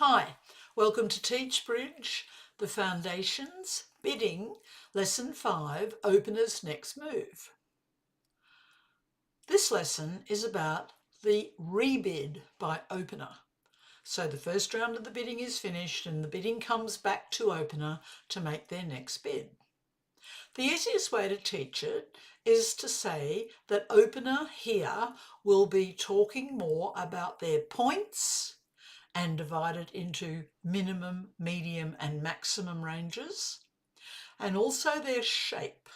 Hi, welcome to Teach Bridge, the Foundations, Bidding, Lesson 5, Opener's Next Move. This lesson is about the rebid by opener. So the first round of the bidding is finished and the bidding comes back to opener to make their next bid. The easiest way to teach it is to say that opener here will be talking more about their points and divided into minimum, medium and maximum ranges, and also their shape.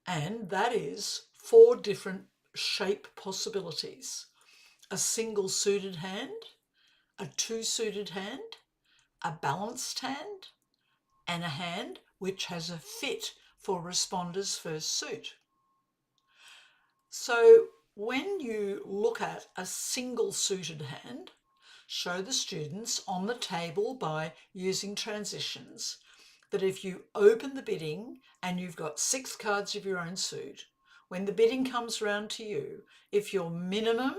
And that is 4 different shape possibilities: a single suited hand, a 2 suited hand, a balanced hand, and a hand which has a fit for responder's first suit. So when you look at a single suited hand, show the students on the table by using transitions that if you open the bidding and you've got 6 cards of your own suit, when the bidding comes round to you, if you're minimum,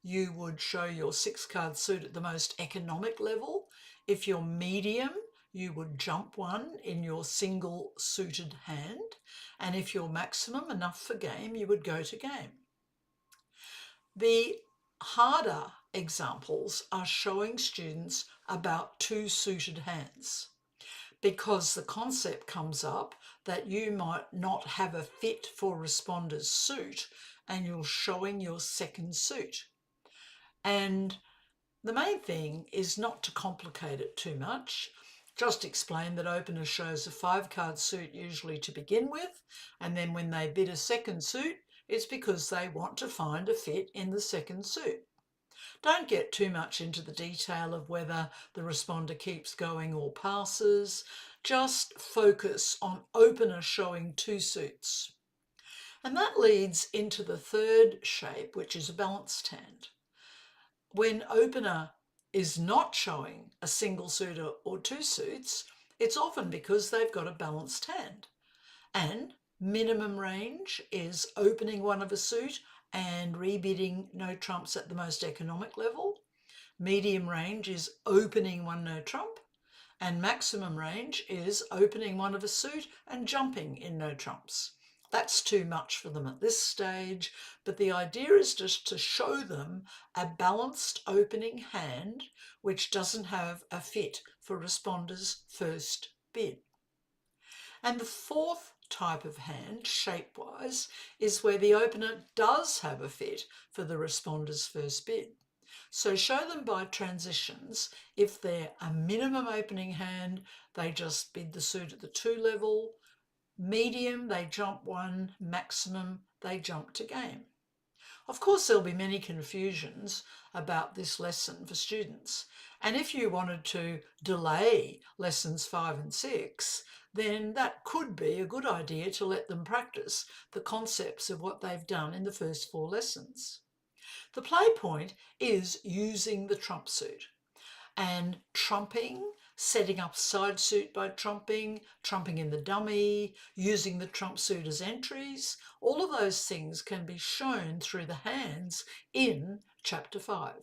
you would show your 6 card suit at the most economic level. If you're medium, you would jump one in your single suited hand. And if you're maximum, enough for game, you would go to game. The harder examples are showing students about 2 suited hands, because the concept comes up that you might not have a fit for responder's suit and you're showing your second suit. And the main thing is not to complicate it too much. Just explain that opener shows a 5 card suit usually to begin with, and then when they bid a second suit, it's because they want to find a fit in the second suit. Don't get too much into the detail of whether the responder keeps going or passes. Just focus on opener showing 2 suits. And that leads into the third shape, which is a balanced hand. When opener is not showing a single suit or 2 suits, it's often because they've got a balanced hand. And minimum range is opening one of a suit and rebidding no trumps at the most economic level. Medium range is opening one no trump. And maximum range is opening one of a suit and jumping in no trumps. That's too much for them at this stage, but the idea is just to show them a balanced opening hand which doesn't have a fit for responder's first bid. And the fourth type of hand, shape-wise, is where the opener does have a fit for the responder's first bid. So show them by transitions. If they're a minimum opening hand, they just bid the suit at the 2 level. Medium, they jump one. Maximum, they jump to game. Of course, there'll be many confusions about this lesson for students. And if you wanted to delay lessons 5 and 6, then that could be a good idea to let them practice the concepts of what they've done in the first 4 lessons. The play point is using the trump suit and trumping, setting up side suit by trumping, trumping in the dummy, using the trump suit as entries. All of those things can be shown through the hands in Chapter 5.